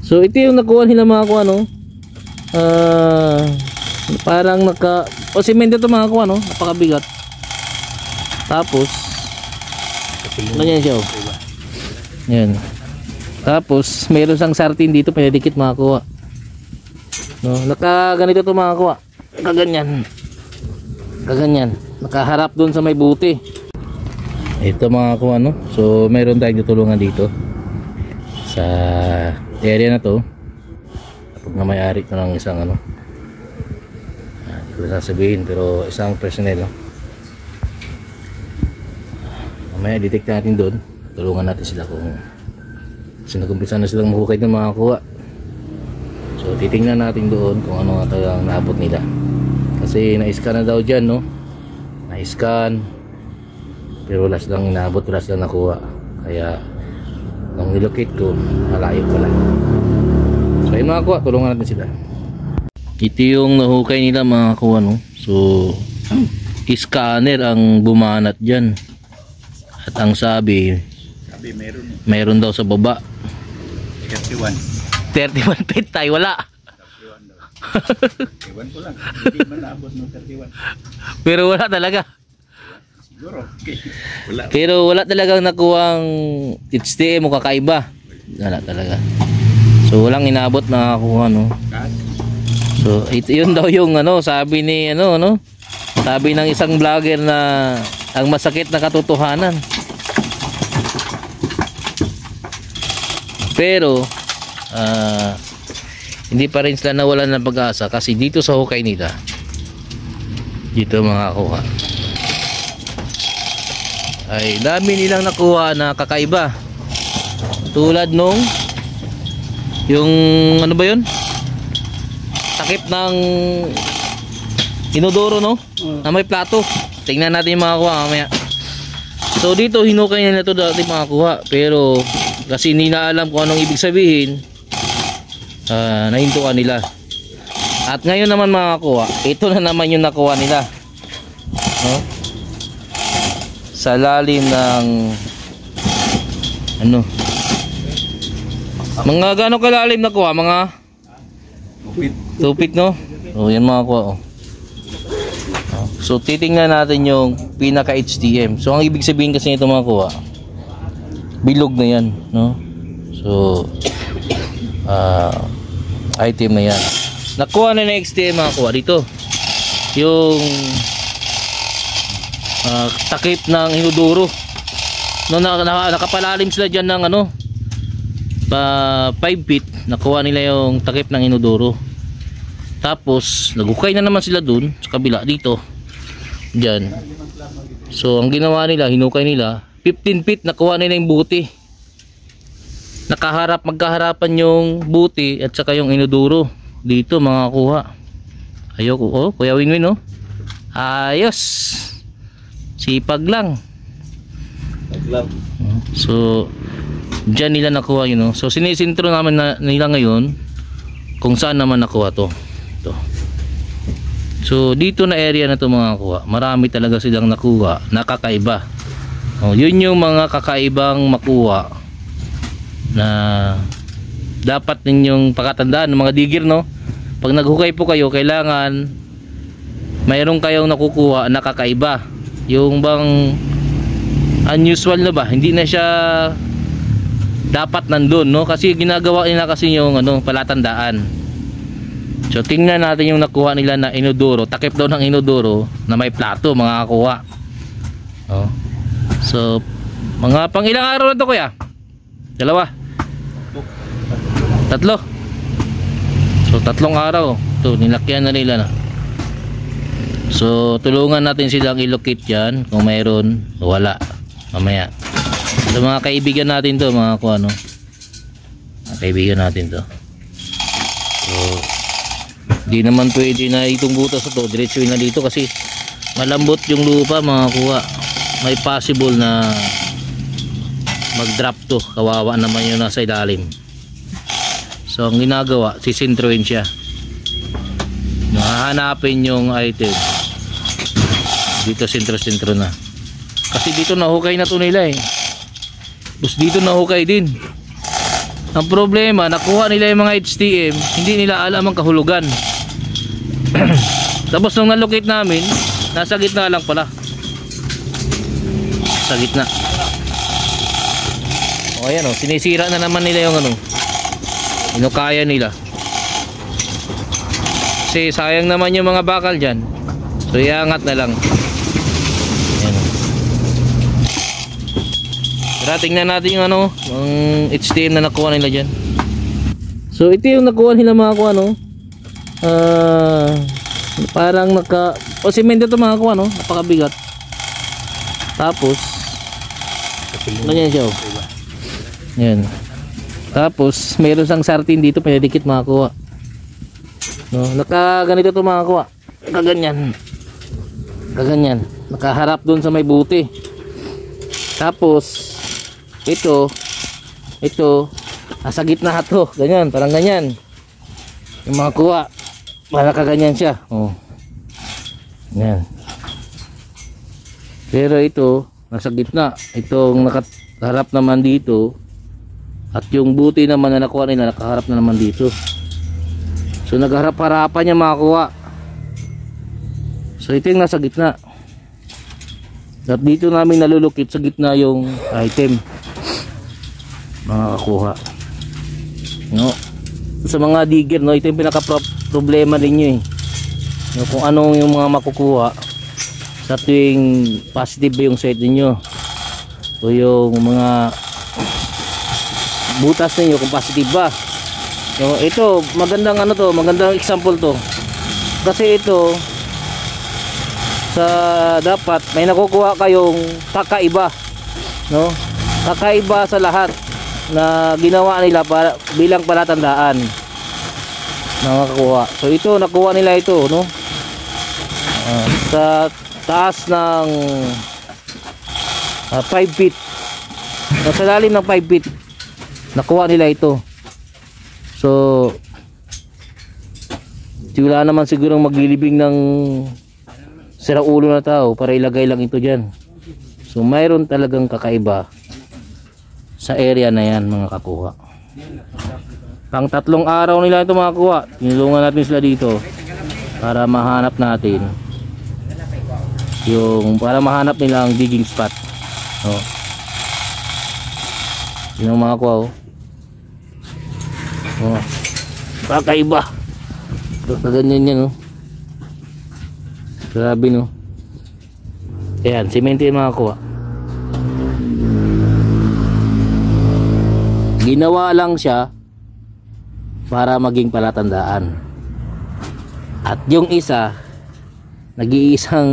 So ito yung nakuha nila mga kuha, no? Parang o semento ito mga kuha, no? Napakabigat. Tapos ganyan siya, oh. Yan. Tapos meron sang sartin dito pinadikit mga kuha, no? Nakaganito ito mga kuha, kaganyan, nakaharap dun sa may buti. Ito mga kuha, no? So meron tayong tutulungan dito sa area na to kapag na may-ari ko ng isang hindi ko sasabihin, pero isang personnel, no? Mamaya detect natin doon, tulungan natin sila kung sinagumpisa na silang mahukay ng mga kuha. So titingnan natin doon kung ano nga talagang naabot nila, kasi na-scan na daw dyan, no? Na-scan pero wala silang inaabot, wala silang nakuha, kaya nung nilocate ko malayo pala. So ayun mga kuha, tulungan natin sila. Ito yung nahukay nila mga kuha, no? So scanner ang bumanat dyan, at ang sabi meron daw sa baba 31 feet tayo, wala. Ewan ko lang, hindi man naabot ng 31. Pero wala talaga. Siguro, okay. Wala. Pero wala talagang nakuhang HTM o kakaiba. Wala talaga. So walang inabot na nakakuha, no? So ito yun daw yung sabi ni sabi ng isang vlogger na ang masakit na katotohanan. Pero hindi pa rin sila nawalan ng pag-asa, kasi dito sa hukay nila dito mga kuha ay dami nilang nakuha na kakaiba, tulad nung yung ba yun, takip ng inodoro, no? Na may plato. Tingnan natin yung mga kuha mamaya. So dito hinukay nila ito dati mga kuha, pero kasi hindi na alam kung anong ibig sabihin, nahintuan nila. At ngayon naman mga kuha, ito na naman yung nakuha nila, no? Sa lalim ng mga gano'ng kalalim na kuha, mga 2 feet, no? O yan mga kuha, oh. So titingnan natin yung pinaka HTM. So ang ibig sabihin kasi nito mga kuha, bilog na yan, no? So item na yan, nakuha na ng HTM mga kuha dito, yung takip ng inodoro, no? Nakapalalim sila dyan ng 5 feet, nakuha nila yung takip ng inodoro. Tapos nagukay na naman sila dun sa kabila dito dyan. So ang ginawa nila, hinukay nila 15 feet, nakuha nila yung buti, magkaharapan yung buti at saka yung inodoro dito mga kuha. Ayoko, oh Kuya Winwin, no? Ayos, sipag lang. So dyan nila nakuha yun, no? So sinisintro naman nila ngayon kung saan naman nakuha to. So dito na area na to mga kuha, marami talaga silang nakuha, nakakaiba. Yun yung mga kakaibang makuha na dapat ninyong pakatandaan ng mga digger, no? Pag naghukay po kayo, kailangan mayroon kayong nakukuha na kakaiba, yung bang unusual na ba, hindi na siya dapat nandun, no? Kasi ginagawa nila kasi yung palatandaan. So tingnan natin yung nakuha nila na inodoro, takip daw ng inodoro na may plato mga kuha. So mga pang ilang araw na to kuya? 2? 3? So 3 araw to, nilakyan na nila na. So tulungan natin silang i-locate yan kung mayroon o wala mamaya. So mga kaibigan natin to mga kuha, no? Mga kaibigan natin to. So di naman pwede na itong butas ito diretsuin na dito kasi malambot yung lupa mga kuha. May possible na mag drop to, kawawa naman yung nasa ilalim. So ang ginagawa, sisintroin siya, hahanapin yung item dito, sintro na kasi dito nahukay na to nila, tapos dito nahukay din. Ang problema, nakuha nila yung mga HTM, hindi nila alam ang kahulugan. Tapos nung nalocate namin, nasa gitna lang pala. Sa gitna. O ayan o, sinisira na naman nila yung ano, inukaya nila. Kasi sayang naman yung mga bakal dyan. So iangat na lang. Ayan o. Tara, tingnan natin yung ano, ang HTM na nakuha nila dyan. So ito yung nakuha nila mga kuha, no? Parang semento ito mga kuha, no? Napakabigat. Tapos ganyan siya, oh. Yan. Tapos meron sang sartin dito, pinadikit mga kuha, no? Nakaganito ito mga kuha, kaganyan, nakaharap dun sa may buti. Tapos ito nasa gitna to, ganyan, parang ganyan yung mga kuha, para kaganyan siya, oh. Yan. Pero ito nasa gitna, itong nakaharap naman dito, at yung buti naman na nakuha nila nakaharap na naman dito. So nagharap-harapan yung mga kuha. So ito yung nasa gitna, at dito namin nalulukit sa gitna yung item, mga kakuha, no? Sa mga digger, no, ito yung pinaka problema ninyo, eh, no, kung anong yung mga makukuha sa tuwing positive yung set ninyo, o yung mga butas ninyo kung positive ba. So ito magandang ano to, magandang example to, kasi ito sa dapat may nakukuha kayong kakaiba, no? Kakaiba sa lahat na ginawa nila para bilang palatandaan na makukuha. So ito nakuha nila ito, no? Sa taas ng 5 feet, sa lalim ng 5 feet nakuha nila ito. So wala naman sigurong maglilibing ng sira ulo na tao para ilagay lang ito dyan. So mayroon talagang kakaiba sa area na yan mga kakuha. Pang 3 araw nila ito mga kuha, tinulungan natin sila dito para mahanap natin yung, para mahanap nila ang digging spot, oh. Yun ang mga kuha, oh. Oh, kakaiba. Ganyan yan, oh. Grabe, no? Ayan, semento yung mga kuha. Ginawa lang siya para maging palatandaan. At yung isa, nag-iisang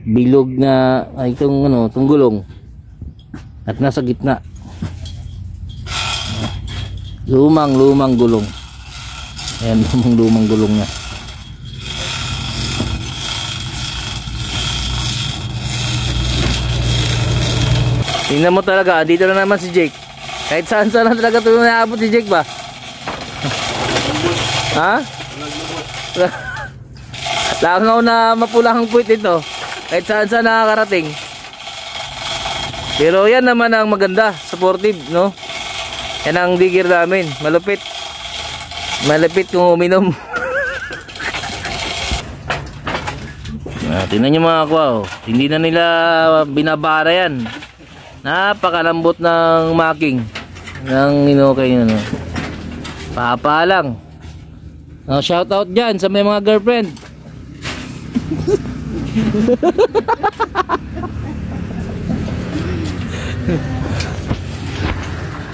bilog na itong ano, itong gulong, at nasa gitna. Lumang gulong. Ayan, lumang gulong niya. Tingnan mo talaga, dito na naman si Jake. Kahit saan na talaga ito naabot si Jake ba? Ha? Langaw na mapulang ang puwit ito. Kahit saan nakakarating. Pero yan naman ang maganda, supportive, no? Yan ang digger namin, malupit. Malupit kung uminom. Tingnan nyo mga kuwa, oh. Hindi na nila binabara yan. Napakalambot ng making ng inokay nyo, no? Papa lang. Shout out dyan sa may mga girlfriend.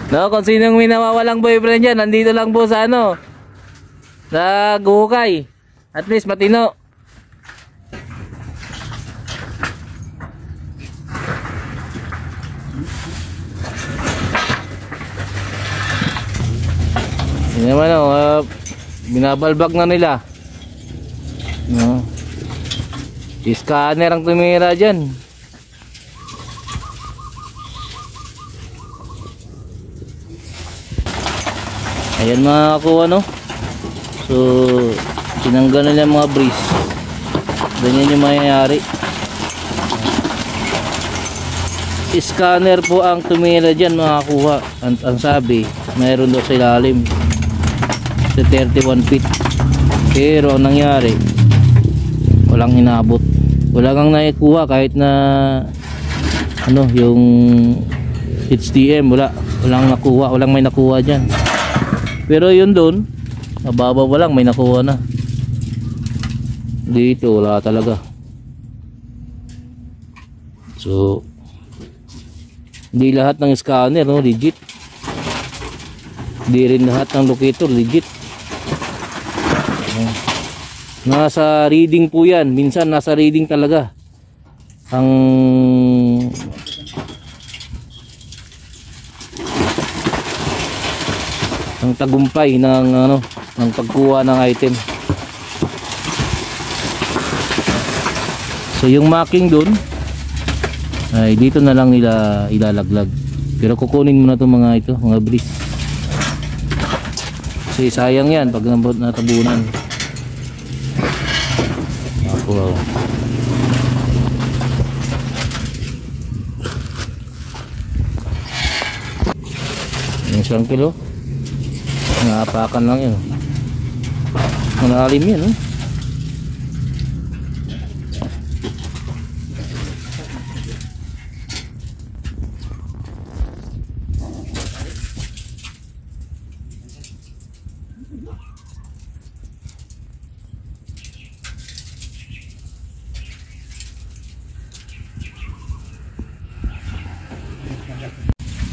No, kung sinong may nawawalang boyfriend dyan, nandito lang po sa ano, sa Guhukay. At least matino. Yan naman, binabalbag na nila, no? Scanner ang tumira dyan. Ayan mga kakuha, no? So tinanggal nila yung mga breeze. Ganyan yung mayayari. Scanner po ang tumira dyan mga kakuha. Ang sabi, mayroon daw sa ilalim sa 31 feet. Pero ang nangyari, walang inabot, wala kang naikuha kahit na ano, yung HDM, walang nakuha, walang may nakuha dyan. Pero yun doon, mababa pa lang, may nakuha na. Dito wala talaga. So hindi lahat ng scanner, no, legit. Hindi rin lahat ng locator legit. Nasa reading po yan, minsan nasa reading talaga ang tagumpay ng ano, ng pagkuha ng item. So yung marking doon ay dito na lang nila ilalaglag. Pero kukunin mo na itong mga ito, mga bris. Kasi sayang yan pag natabunan. Wow. Yung 1 kilo naapakan lang yun. Malalim yan, no?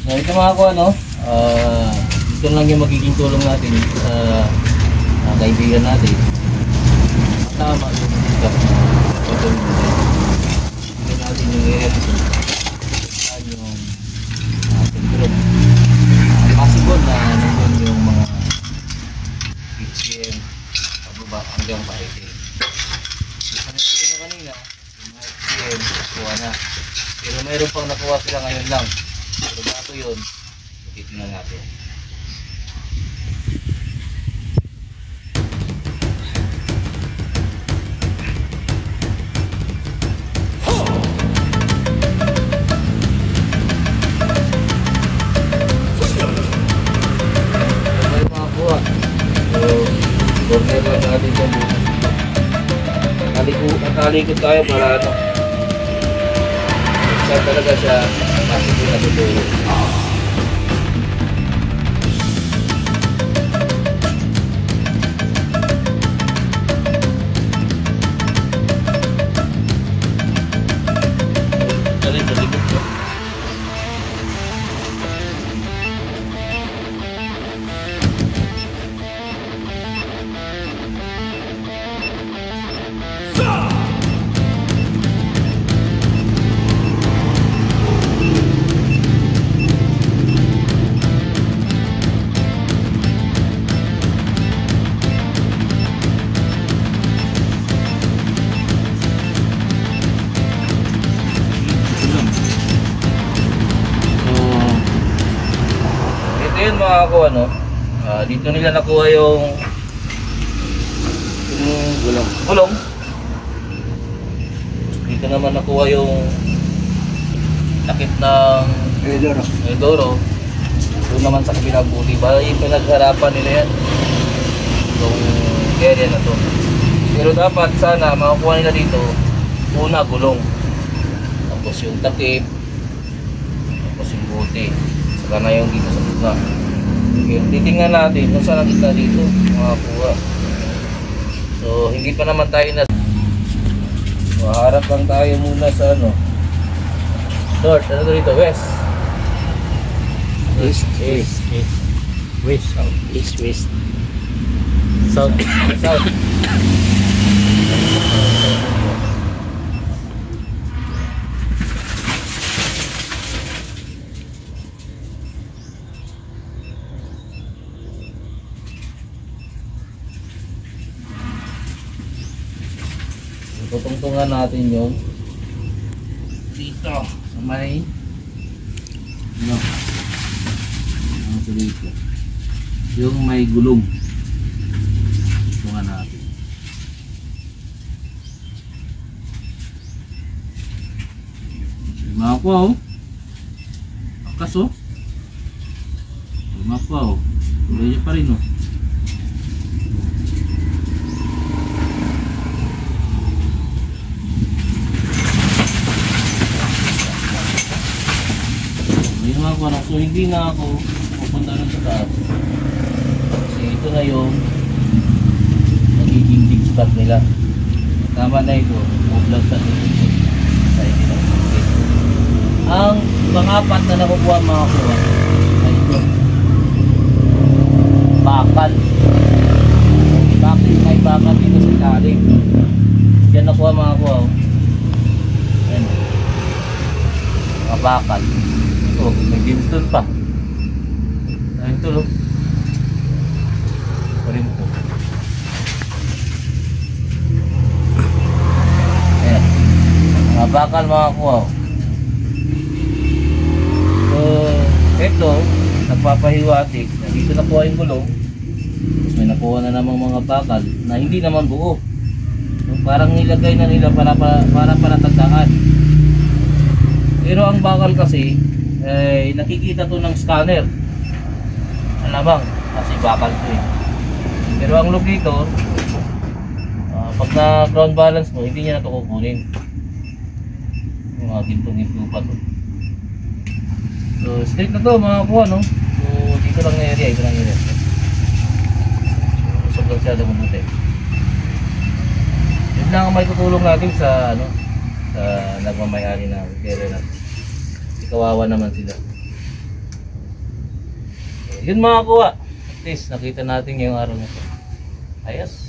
So ito mga ko, ano, ito lang yung magiging tulong natin sa kaibigan natin. Tama yung higap na patulong natin. Tingnan natin yung area nito. Saan yung control. Possible na nandun yung mga HCM pababa hanggang parete. Isa na ito kanina, yung mga HCM nakuha na. Pero mayroon pang nakuha sila ngayon lang. Pero bago yun, titignan natin. May mga kuha. So, corner lang natin ito muna. Nakalikot tayo para ano. Saan talaga siya kasi po natutulog. Dali, talikot ko. Yun mga ako, ano, dito nila nakuha yung gulong. Dito naman nakuha yung takip ng Edoro. Doon naman sa kabilang buti. Bali pinagharapan nila yan itong area na to. Pero dapat sana makakuha nila dito una gulong, tapos yung takip, tapos yung buti, saka na yung dito sa buka. Okay, titingnan natin kung saan nakita dito mga kuha. So hindi pa naman tayo na, so, harap lang tayo muna sa ano, north, ano dito, west, East. west, south, East, west. south, south. Tutungtungan natin yung dito sa may no, dito yung may gulong. Tutungtungan natin. Mga ko, akas oh. Mapa oh. Tuloy niya pa rin oh. May mga ko so hindi na ako pupunta rin sa taas. Kasi ito na yung nagiging dig spot nila. Tama na ito, vlog sa dito. Ang pangapat na nakukuha mga kuha ay ito. Bakal. May bakal dito sa ilalim. Diyan nakuha mga kuha. Ayan. Mga bakal. Ito, may dimstone pa. Ayan ito loh. Ito rin ito. Ayan. Mga bakal mga kuha. So, ito, nagpapahiwatik. Dito nakuha yung gulong. Tapos may nakuha na namang mga bakal na hindi naman buo. So, parang nilagay na nila para tandaan. Pero ang bakal kasi, nakikita to ng scanner. Alamang, kasi bakal to eh. Pero ang look dito, pag na ground balance mo, hindi niya na ito kukunin. Yung mga gintong-ginto pa to. So straight na to mga kuha no. So dito lang na area, ito lang area. So sobrang siya mabuti. Yun lang ang may tutulong natin sa ano, sa nagmamayari na kaya na. Kawawa naman sila. So, yun mga kuha. At least nakita natin yung araw na ito. Ayos.